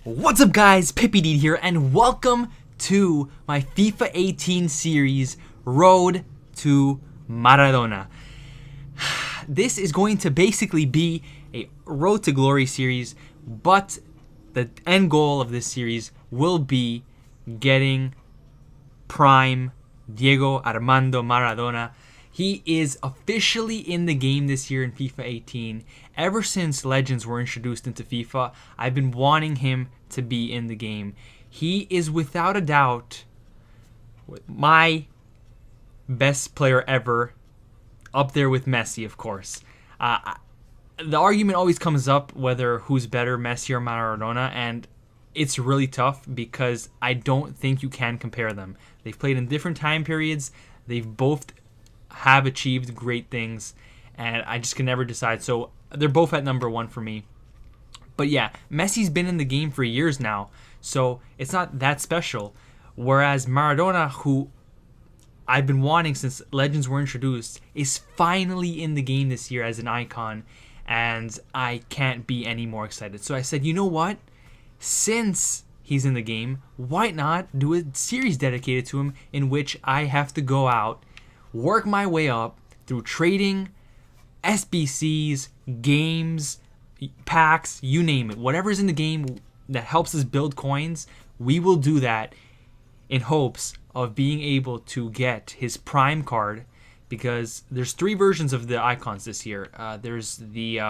What's up guys, Pippideed here, and welcome to my FIFA 18 series, Road to Maradona. This is going to basically be a Road to Glory series, but the end goal of this series will be getting Prime Diego Armando Maradona. He is officially in the game this year in FIFA 18. Ever since Legends were introduced into FIFA, I've been wanting him to be in the game. He is without a doubt my best player ever, up there with Messi, of course. The argument always comes up whether who's better, Messi or Maradona, and it's really tough because I don't think you can compare them. They've played in different time periods. They've both have achieved great things, and I just can never decide. So they're both at number one for me. But yeah, Messi's been in the game for years now, so it's not that special. Whereas Maradona, who I've been wanting since Legends were introduced, is finally in the game this year as an icon, and I can't be any more excited. So I said, you know what? Since he's in the game, why not do a series dedicated to him in which I have to go out, work my way up through trading, SBCs, games, packs, you name it. Whatever's in the game that helps us build coins, we will do that in hopes of being able to get his Prime card, because there's 3 versions of the icons this year. There's the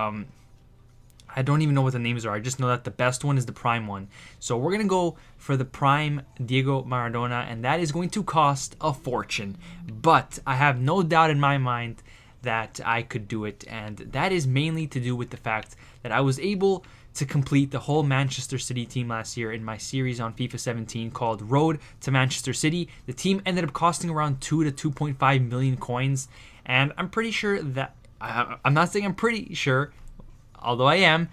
I don't even know what the names are. I just know that the best one is the Prime one. So we're going to go for the Prime Diego Maradona, and that is going to cost a fortune. But I have no doubt in my mind that I could do it, and that is mainly to do with the fact that I was able to complete the whole Manchester City team last year in my series on FIFA 17 called Road to Manchester City. The team ended up costing around 2 to 2.5 million coins, and I'm pretty sure that I'm not saying I'm pretty sure, although I am.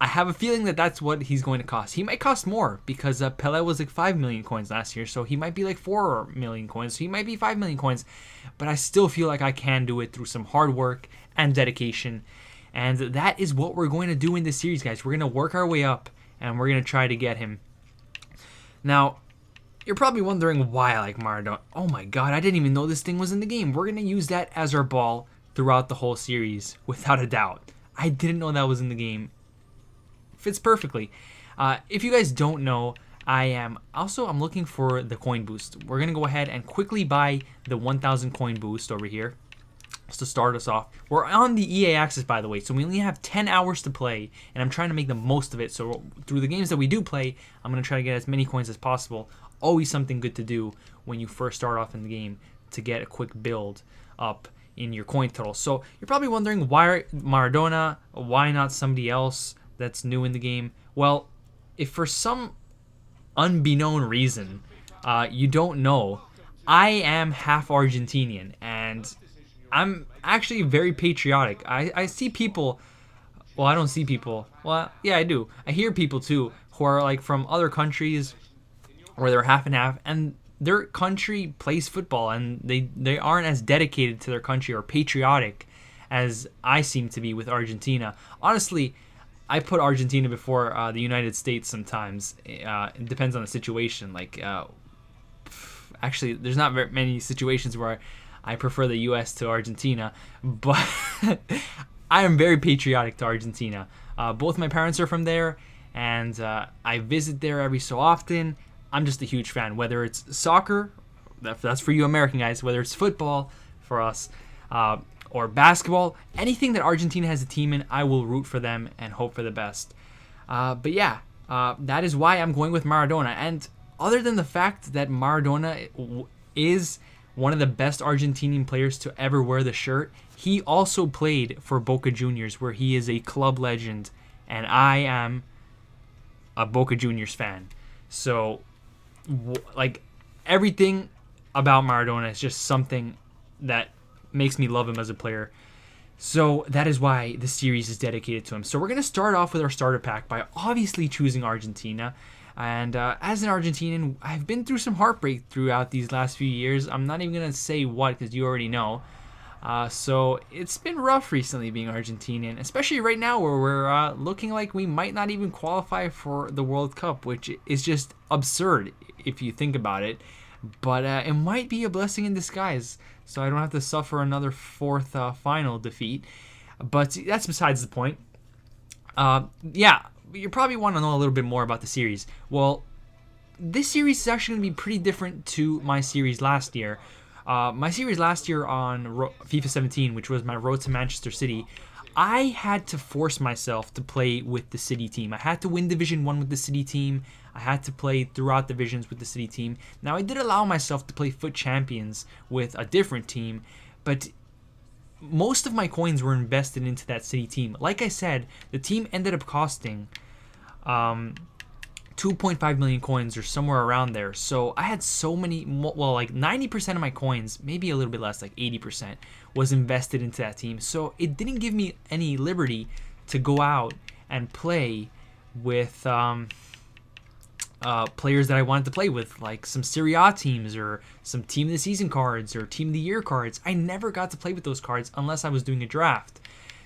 I have a feeling that that's what he's going to cost. He might cost more because Pele was like 5 million coins last year, so he might be like 4 million coins, so he might be 5 million coins, but I still feel like I can do it through some hard work and dedication, and that is what we're going to do in this series, guys. We're going to work our way up, and we're going to try to get him. Now, you're probably wondering why I like Maradona. Oh my god, I didn't even know this thing was in the game. We're going to use that as our ball throughout the whole series, without a doubt. I didn't know that was in the game. Fits perfectly. If you guys don't know, I'm looking for the coin boost. We're going to go ahead and quickly buy the 1,000 coin boost over here just to start us off. We're on the EA Access, by the way, so we only have 10 hours to play, and I'm trying to make the most of it. So through the games that we do play, I'm going to try to get as many coins as possible. Always something good to do when you first start off in the game to get a quick build up in your coin total. So you're probably wondering, why Maradona? Why not somebody else that's new in the game? Well, if for some unbeknown reason you don't know, I am half Argentinian, and I'm actually very patriotic. I see people, well, I don't see people, well, yeah, I do. I hear people too who are like from other countries where they're half and half, and their country plays football, and they aren't as dedicated to their country or patriotic as I seem to be with Argentina. Honestly, I put Argentina before the United States sometimes. It depends on the situation. Like, actually, there's not very many situations where I prefer the U.S. to Argentina, but I am very patriotic to Argentina. Both my parents are from there, and I visit there every so often. I'm just a huge fan, whether it's soccer, that's for you American guys, whether it's football for us, or basketball, anything that Argentina has a team in, I will root for them and hope for the best. But yeah, that is why I'm going with Maradona. And other than the fact that Maradona is one of the best Argentinian players to ever wear the shirt, he also played for Boca Juniors, where he is a club legend, and I am a Boca Juniors fan. So, like, everything about Maradona is just something that makes me love him as a player. So that is why the series is dedicated to him. So we're going to start off with our starter pack by obviously choosing Argentina. And as an Argentinian, I've been through some heartbreak throughout these last few years. I'm not even going to say what, because you already know. So it's been rough recently being Argentinian, especially right now where we're looking like we might not even qualify for the World Cup, which is just absurd if you think about it. But it might be a blessing in disguise, so I don't have to suffer another fourth final defeat. But that's besides the point. Yeah, you probably want to know a little bit more about the series. Well, this series is actually going to be pretty different to my series last year. My series last year on FIFA 17, which was my road to Manchester City, I had to force myself to play with the City team. I had to win Division 1 with the City team. I had to play throughout divisions with the City team. Now, I did allow myself to play FUT Champions with a different team, but most of my coins were invested into that City team. Like I said, the team ended up costing 2.5 million coins or somewhere around there. So I had so many, well, like 90% of my coins, maybe a little bit less, like 80%, was invested into that team. So it didn't give me any liberty to go out and play with players that I wanted to play with, like some Serie A teams or some Team of the Season cards or Team of the Year cards. I never got to play with those cards unless I was doing a draft.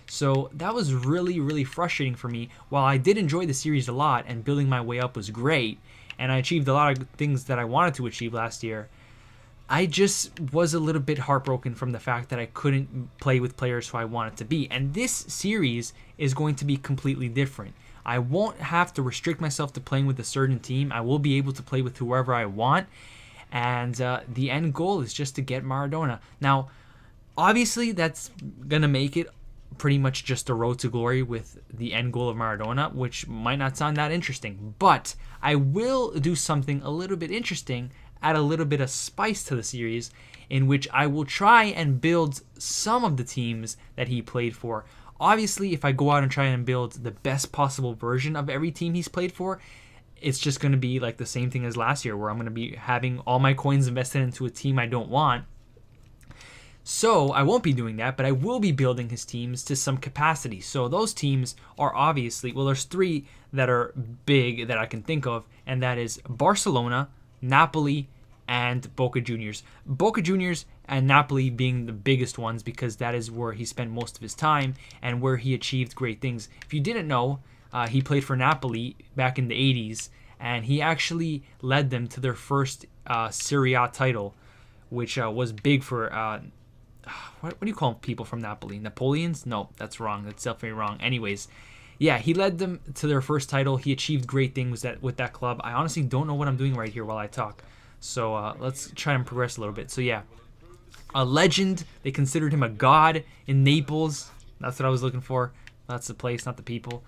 So that was really, really frustrating for me. While I did enjoy the series a lot and building my way up was great, and I achieved a lot of things that I wanted to achieve last year, I just was a little bit heartbroken from the fact that I couldn't play with players who I wanted to be. And this series is going to be completely different. I won't have to restrict myself to playing with a certain team. I will be able to play with whoever I want. And the end goal is just to get Maradona. Now, obviously, that's going to make it pretty much just a road to glory with the end goal of Maradona, which might not sound that interesting. But I will do something a little bit interesting, add a little bit of spice to the series, in which I will try and build some of the teams that he played for. Obviously, if I go out and try and build the best possible version of every team he's played for, it's just going to be like the same thing as last year, where I'm going to be having all my coins invested into a team I don't want. So I won't be doing that, but I will be building his teams to some capacity. So those teams are obviously, well, there's three that are big that I can think of, and that is Barcelona, Napoli, and Boca Juniors. Boca Juniors and Napoli being the biggest ones because that is where he spent most of his time and where he achieved great things. If you didn't know, he played for Napoli back in the 80s, and he actually led them to their first Serie A title, which was big for, what do you call people from Napoli? Napoleons? No, that's wrong. That's definitely wrong. Anyways, yeah, he led them to their first title. He achieved great things with that club. I honestly don't know what I'm doing right here while I talk. So let's try and progress a little bit. So yeah, a legend. They considered him a god in Naples. That's what I was looking for. That's the place, not the people.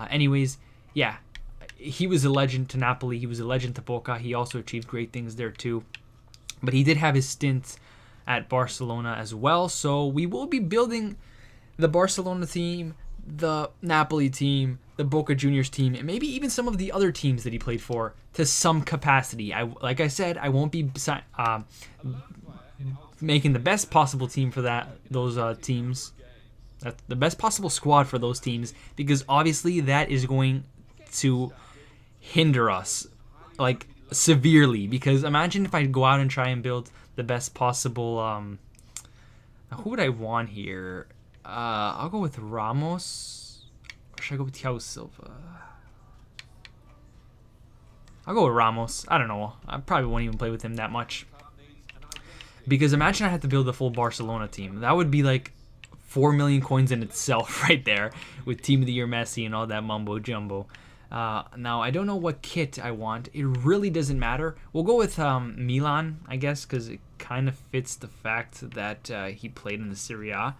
Anyways, yeah, he was a legend to Napoli. He was a legend to Boca. He also achieved great things there too. But he did have his stint at Barcelona as well. So we will be building the Barcelona team, the Napoli team, the Boca Juniors team, and maybe even some of the other teams that he played for to some capacity. Like I said, I won't be making the best possible team for those teams. That's the best possible squad for those teams, because obviously that is going to hinder us like severely. Because imagine if I go out and try and build the best possible. Who would I want here? I'll go with Ramos. Or should I go with Thiago Silva? I'll go with Ramos. I don't know. I probably won't even play with him that much. Because imagine I had to build a full Barcelona team. That would be like 4 million coins in itself right there, with Team of the Year Messi and all that mumbo jumbo. Now, I don't know what kit I want. It really doesn't matter. We'll go with Milan, I guess, because it kind of fits the fact that he played in the Serie A.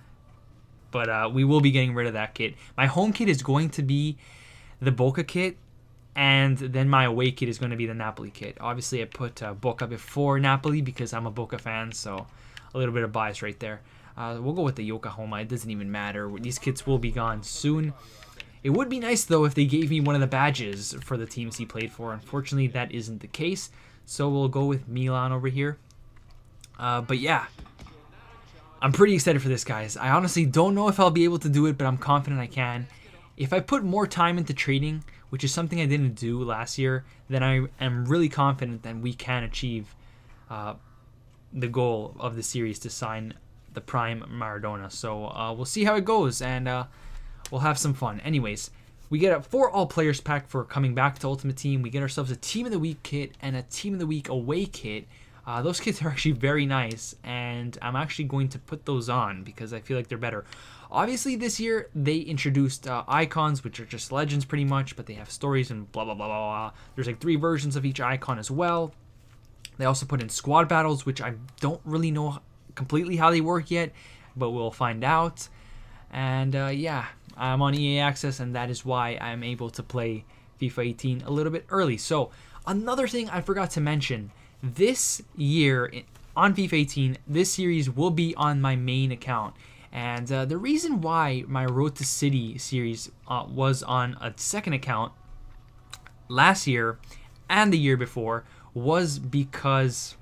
But we will be getting rid of that kit. My home kit is going to be the Boca kit, and then my away kit is going to be the Napoli kit. Obviously, I put Boca before Napoli because I'm a Boca fan, so a little bit of bias right there. We'll go with the Yokohama. It doesn't even matter. These kits will be gone soon. It would be nice, though, if they gave me one of the badges for the teams he played for. Unfortunately, that isn't the case, so we'll go with Milan over here. But yeah, I'm pretty excited for this, guys. I honestly don't know if I'll be able to do it, but I'm confident I can. If I put more time into trading, which is something I didn't do last year, then I am really confident that we can achieve the goal of the series to sign the prime Maradona. So we'll see how it goes, and we'll have some fun. Anyways, we get a 4 all players pack for coming back to Ultimate Team. We get ourselves a Team of the Week kit and a Team of the Week away kit. Those kits are actually very nice, and I'm actually going to put those on because I feel like they're better. Obviously, this year, they introduced icons, which are just legends pretty much, but they have stories and blah, blah, blah, blah, blah. There's like 3 versions of each icon as well. They also put in squad battles, which I don't really know completely how they work yet, but we'll find out. And yeah, I'm on EA Access, and that is why I'm able to play FIFA 18 a little bit early. So, another thing I forgot to mention, this year on FIFA 18, this series will be on my main account. And the reason why my Road to City series was on a second account last year and the year before was because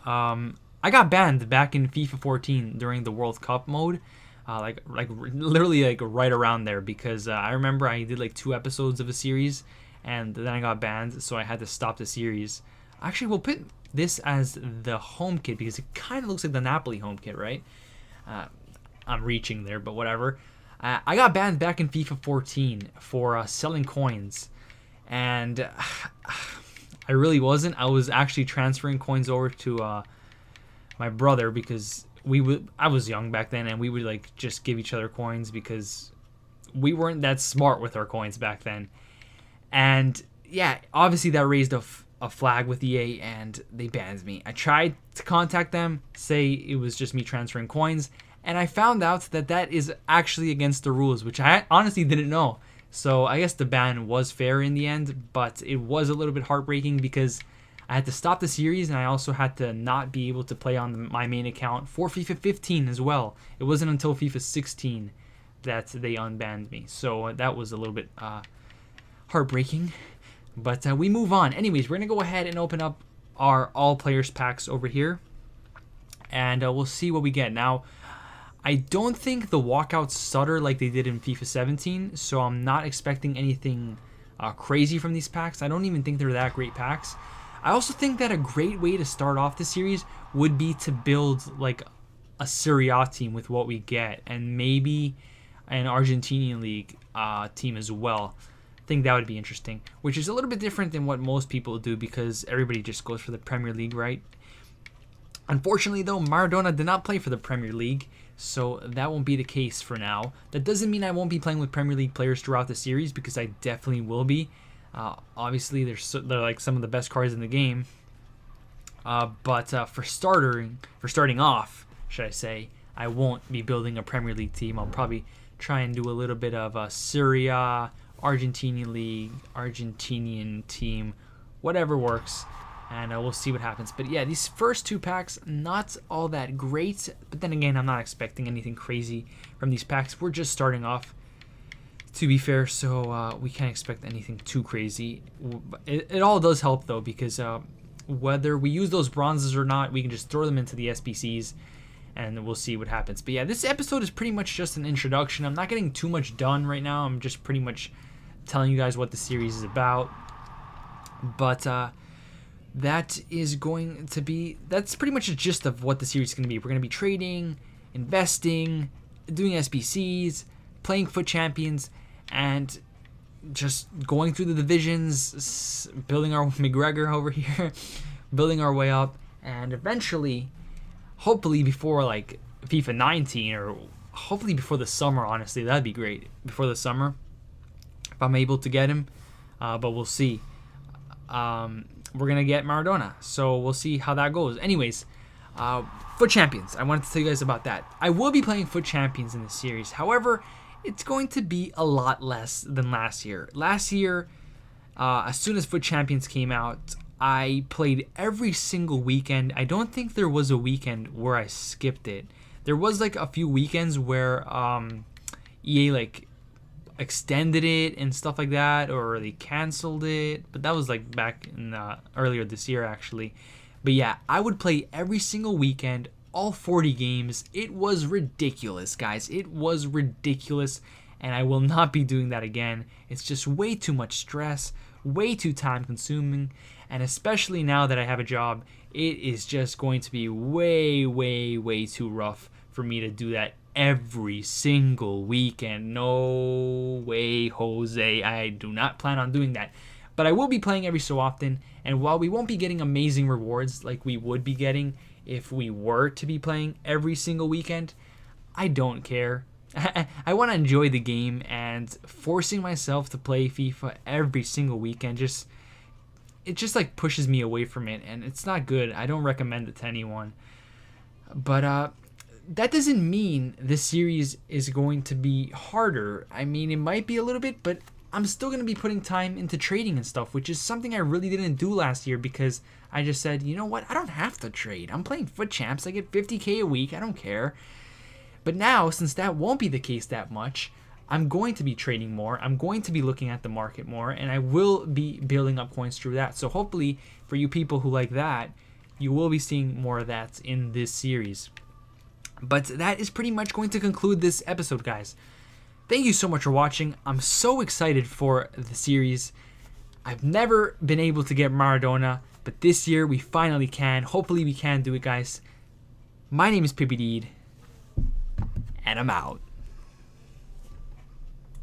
I got banned back in FIFA 14 during the World Cup mode, literally like right around there, because I remember I did like 2 episodes of a series and then I got banned, so I had to stop the series. Actually, we'll put this as the home kit because it kind of looks like the Napoli home kit, right? I'm reaching there, but whatever. I got banned back in FIFA 14 for selling coins, and I really wasn't. I was actually transferring coins over to my brother because I was young back then, and we would like just give each other coins because we weren't that smart with our coins back then. And yeah, obviously that raised a flag with EA, and they banned me. I tried to contact them, say it was just me transferring coins, and I found out that that is actually against the rules, which I honestly didn't know. So I guess the ban was fair in the end, but it was a little bit heartbreaking because I had to stop the series, and I also had to not be able to play on my main account for FIFA 15 as well. It wasn't until FIFA 16 that they unbanned me. So that was a little bit heartbreaking. But we move on. Anyways, we're going to go ahead and open up our all players packs over here. And we'll see what we get. Now, I don't think the walkouts stutter like they did in FIFA 17. So I'm not expecting anything crazy from these packs. I don't even think they're that great packs. I also think that a great way to start off the series would be to build like a Serie A team with what we get. And maybe an Argentinian league team as well. I think that would be interesting, which is a little bit different than what most people do because everybody just goes for the Premier League, right? Unfortunately, though, Maradona did not play for the Premier League, so that won't be the case for now. That doesn't mean I won't be playing with Premier League players throughout the series because I definitely will be. Obviously, they're like some of the best cards in the game. But for starting off, should I say, I won't be building a Premier League team. I'll probably try and do a little bit of a Serie A, Argentinian league, Argentinian team, whatever works, and we'll see what happens. But yeah, these first 2 packs, not all that great, but then again, I'm not expecting anything crazy from these packs. We're just starting off, to be fair, so we can't expect anything too crazy. It all does help, though, because whether we use those bronzes or not, we can just throw them into the SBCs, and we'll see what happens. But yeah, this episode is pretty much just an introduction. I'm not getting too much done right now. I'm just pretty much telling you guys what the series is about. But that's pretty much the gist of what the series is going to be. We're going to be trading, investing, doing SBCs, playing FUT Champions, and just going through the divisions, building our McGregor over here, building our way up, and eventually, hopefully before like FIFA 19, or hopefully before the summer, honestly, that'd be great. Before the summer, if I'm able to get him, but we'll see. We're going to get Maradona, so we'll see how that goes. Anyways, FUT Champions, I wanted to tell you guys about that. I will be playing FUT Champions in this series. However, it's going to be a lot less than last year. Last year, as soon as FUT Champions came out, I played every single weekend. I don't think there was a weekend where I skipped it. There was like a few weekends where EA like extended it and stuff like that, or they canceled it, but that was like back in earlier this year actually. But yeah, I would play every single weekend, all 40 games. It was ridiculous, guys. It was ridiculous, and I will not be doing that again. It's just way too much stress, way too time consuming, and especially now that I have a job, it is just going to be way too rough for me to do that every single weekend. No way, Jose. I do not plan on doing that. But I will be playing every so often, and while we won't be getting amazing rewards like we would be getting if we were to be playing every single weekend, I don't care. I want to enjoy the game, and forcing myself to play FIFA every single weekend just like pushes me away from it, and it's not good. I don't recommend it to anyone. But that doesn't mean this series is going to be harder. I mean, it might be a little bit, but I'm still going to be putting time into trading and stuff, which is something I really didn't do last year because I just said, you know what, I don't have to trade. I'm playing Foot Champs. I get 50K a week. I don't care. But now, since that won't be the case that much, I'm going to be trading more. I'm going to be looking at the market more, and I will be building up coins through that. So hopefully, for you people who like that, you will be seeing more of that in this series. But that is pretty much going to conclude this episode, guys. Thank you so much for watching. I'm so excited for the series. I've never been able to get Maradona, but this year we finally can. Hopefully we can do it, guys. My name is Pippi Deed, and I'm out.